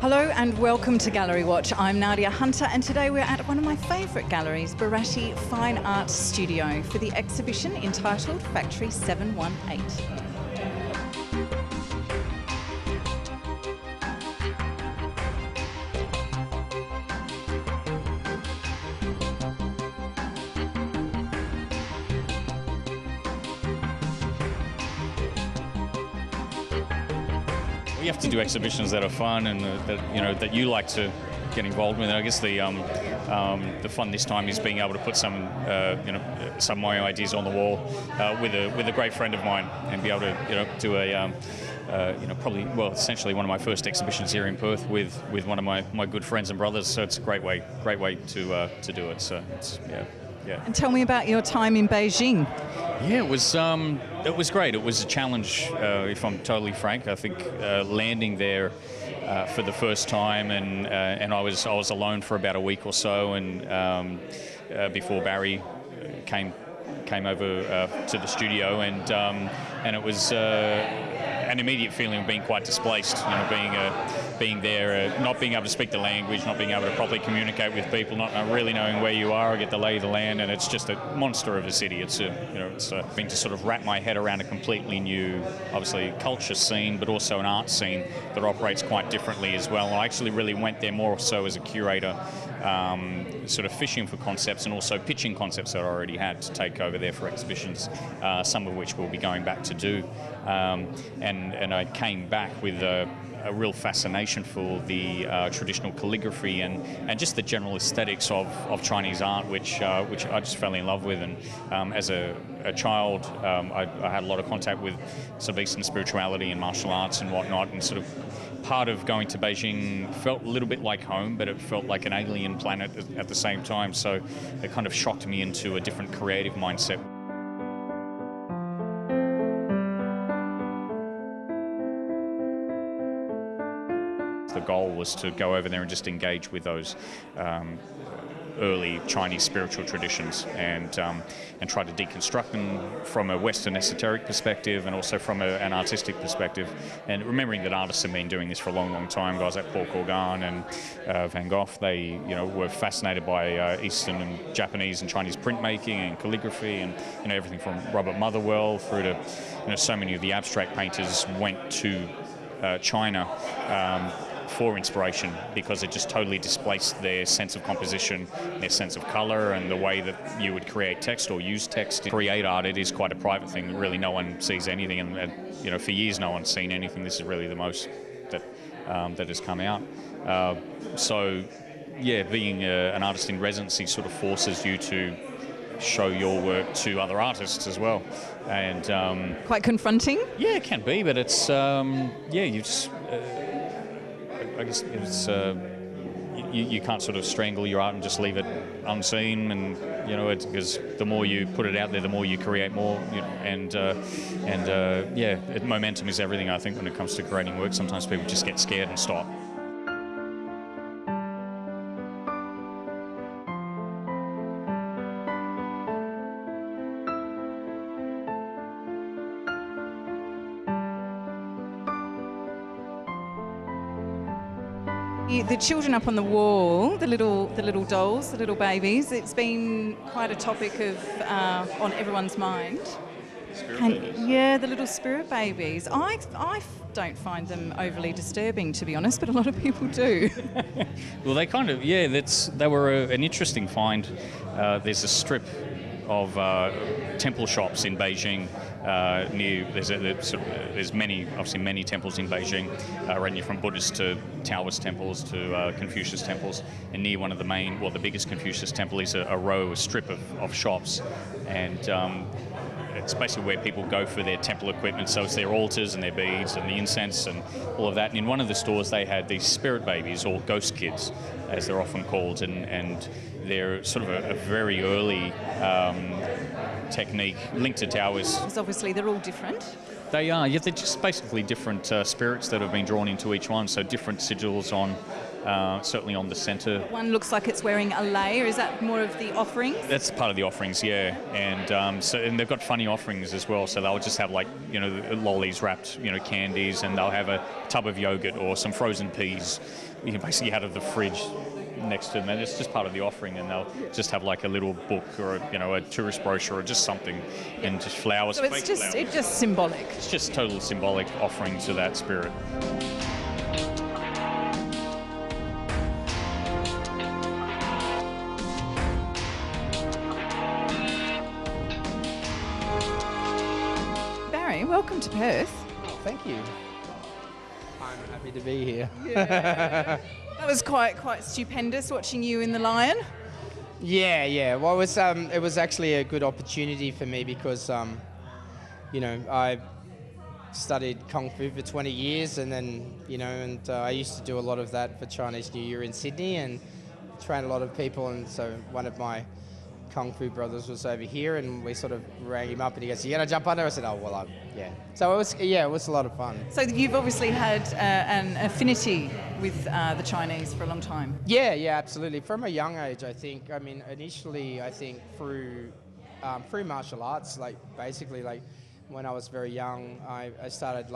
Hello and welcome to Gallery Watch. I'm Nadia Hunter and today we're at one of my favourite galleries, Bharati Fine Arts Studio, for the exhibition entitled Factory 718. You have to do exhibitions that are fun and that you like to get involved with. And I guess the fun this time is being able to put some of my ideas on the wall with a great friend of mine and be able to do a essentially one of my first exhibitions here in Perth with one of my good friends and brothers. So it's a great way to do it. So it's, yeah. And tell me about your time in Beijing. Yeah, it was great. It was a challenge, if I'm totally frank. I think landing there for the first time, and I was alone for about a week or so, and before Barry came over to the studio, and it was an immediate feeling of being quite displaced. Being there, not being able to speak the language, not being able to properly communicate with people, not really knowing where you are or get the lay of the land, and it's just a monster of a city. It's been to sort of wrap my head around a completely new, obviously, culture scene, but also an art scene that operates quite differently as well. I actually really went there more so as a curator, sort of fishing for concepts and also pitching concepts that I already had to take over there for exhibitions, some of which we'll be going back to do. And I came back with a real fascination for the traditional calligraphy and just the general aesthetics of Chinese art, which I just fell in love with. And as a child, I had a lot of contact with sort of Eastern spirituality and martial arts and whatnot, and sort of part of going to Beijing felt a little bit like home, but it felt like an alien planet at the same time. So it kind of shocked me into a different creative mindset. The goal was to go over there and just engage with those early Chinese spiritual traditions and try to deconstruct them from a Western esoteric perspective and also from an artistic perspective. And remembering that artists have been doing this for a long, long time, guys like Paul Gauguin and Van Gogh, they were fascinated by Eastern and Japanese and Chinese printmaking and calligraphy, and everything from Robert Motherwell through to so many of the abstract painters went to China for inspiration, because it just totally displaced their sense of composition, their sense of color, and the way that you would create text or use text. To create art, it is quite a private thing. Really, no one sees anything, and for years, no one's seen anything. This is really the most that has come out. So, yeah, being an artist in residency sort of forces you to show your work to other artists as well, and quite confronting. Yeah, it can be, but it's you just. I guess it's you can't sort of strangle your art and just leave it unseen, and because the more you put it out there, the more you create more, momentum is everything. I think when it comes to creating work, sometimes people just get scared and stop. The children up on the wall, the little dolls, the little babies, it's been quite a topic of on everyone's mind. Babies. Yeah, the little spirit babies. I don't find them overly disturbing, to be honest, but a lot of people do. Well, they kind of, they were an interesting find. There's a strip of temple shops in Beijing. There's many temples in Beijing, ranging from Buddhist to Taoist temples to Confucius temples. And near one of the biggest Confucius temple is a strip of shops, and it's basically where people go for their temple equipment. So it's their altars and their beads and the incense and all of that. And in one of the stores, they had these spirit babies, or ghost kids, as they're often called, and they're sort of a very early technique linked to Taoist. Because obviously they're all different. They are, yeah, they're just basically different spirits that have been drawn into each one, so different sigils on, certainly on the centre. One looks like it's wearing a lei, or is that more of the offerings? That's part of the offerings, yeah, and and they've got funny offerings as well, so they'll just have lollies wrapped, candies, and they'll have a tub of yogurt or some frozen peas, basically out of the fridge next to them, and it's just part of the offering, and they'll just have like a little book or a tourist brochure or just something, and just flowers. So it's just symbolic. It's just total symbolic offering to that spirit. Barry, welcome to Perth. Thank you. I'm happy to be here. Yeah. That was quite stupendous watching you in the Lion. Yeah. Well, it was actually a good opportunity for me because, I studied Kung Fu for 20 years, and then, I used to do a lot of that for Chinese New Year in Sydney and train a lot of people. And so one of my Kung Fu brothers was over here, and we sort of rang him up, and he goes, "You gonna jump under?" I said, "Oh well, yeah." So it was a lot of fun. So you've obviously had an affinity with the Chinese for a long time. Yeah, absolutely. From a young age, I think. I mean, initially, I think through martial arts, basically when I was very young, I started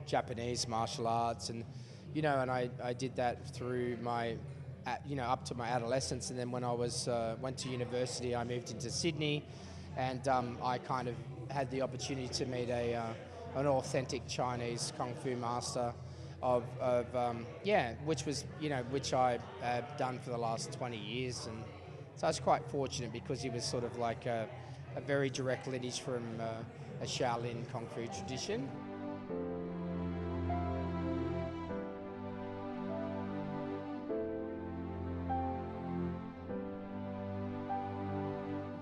Japanese martial arts, and and I did that through my up to my adolescence, and then when I went to university, I moved into Sydney, and I kind of had the opportunity to meet an authentic Chinese Kung Fu master which I have done for the last 20 years, and so I was quite fortunate because he was sort of like a very direct lineage from a Shaolin Kung Fu tradition.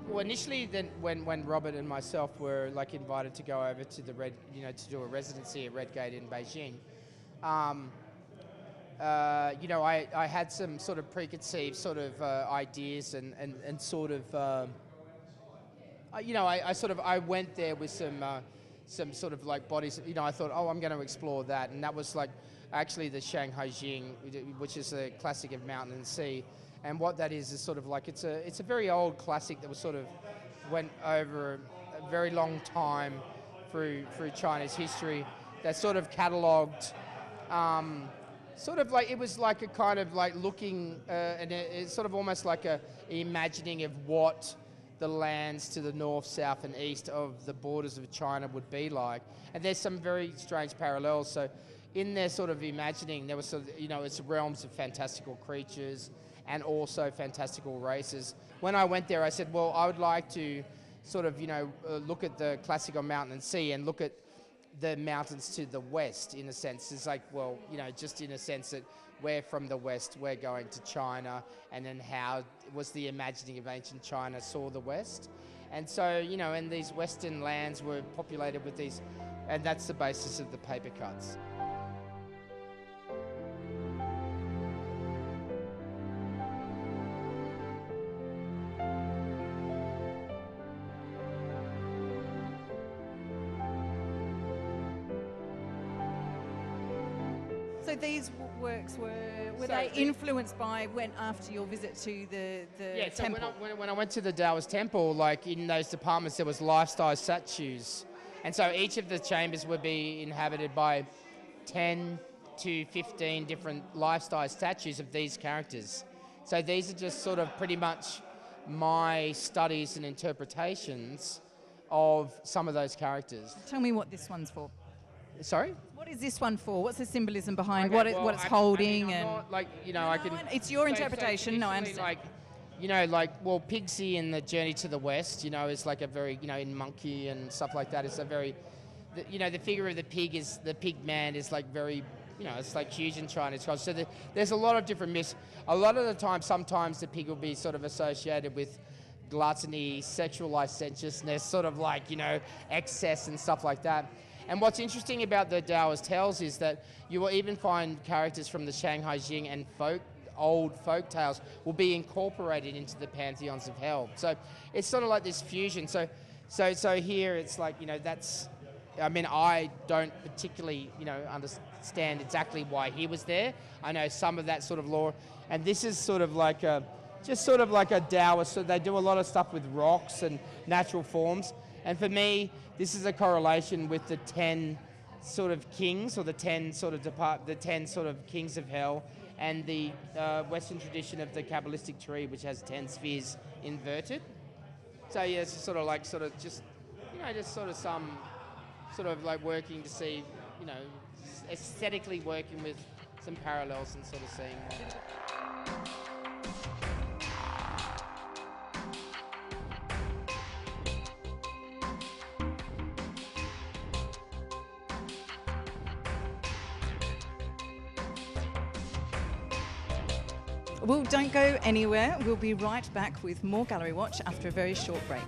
Well, initially, then when Robert and myself were invited to go over to to do a residency at Redgate in Beijing, I had some sort of preconceived sort of ideas and sort of I went there with some sort of bodies. I thought, oh, I'm going to explore that, and that was actually the Shanghai Jing, which is a classic of Mountain and Sea. And what that is sort of it's a very old classic that was sort of went over a very long time through China's history. That sort of catalogued, it was like a kind of looking, and it's sort of almost like a imagining of what the lands to the north, south, and east of the borders of China would be like. And there's some very strange parallels. So in their sort of imagining, there was sort of, it's realms of fantastical creatures and also fantastical races. When I went there, I said, well, I would like to sort of, look at the classical Mountain and Sea and look at the mountains to the west, in a sense. It's just in a sense that we're from the west, we're going to China, and then how was the imagining of ancient China saw the west. And so, and these western lands were populated with these, and that's the basis of the paper cuts. So these works were they influenced by after your visit to the temple? So when I went to the Taoist temple, in those departments there was life-size statues, and so each of the chambers would be inhabited by 10 to 15 different life-size statues of these characters. So these are just sort of pretty much my studies and interpretations of some of those characters. Tell me what this one's for. Sorry? What is this one for? What's the symbolism behind Okay, what it's holding? I'm not, it's your interpretation. No, I understand. you know, like, well, Pigsy in the Journey to the West, you know, is like a very, you know, in Monkey and stuff like that, it's a very, you know, the figure of the pig is, the pig man is like very, you know, it's like huge in Chinese culture. So there's a lot of different myths. A lot of the time, sometimes the pig will be sort of associated with gluttony, sexual licentiousness, sort of like, you know, excess and stuff like that. And what's interesting about the Taoist tales is that you will even find characters from the Shanghai Jing and old folk tales will be incorporated into the pantheons of hell. So it's sort of like this fusion. So here it's like, you know, that's, I mean, I don't particularly, you know, understand exactly why he was there. I know some of that sort of lore, and this is sort of like a, just sort of like a Taoist. So they do a lot of stuff with rocks and natural forms. And for me, this is a correlation with the 10 sort of kings, or the 10 sort of kings of hell, and the Western tradition of the Kabbalistic tree, which has 10 spheres inverted. So yeah, it's sort of just, you know, just sort of some, sort of like working to see, you know, aesthetically working with some parallels and sort of seeing that. Well, don't go anywhere. We'll be right back with more Gallery Watch after a very short break.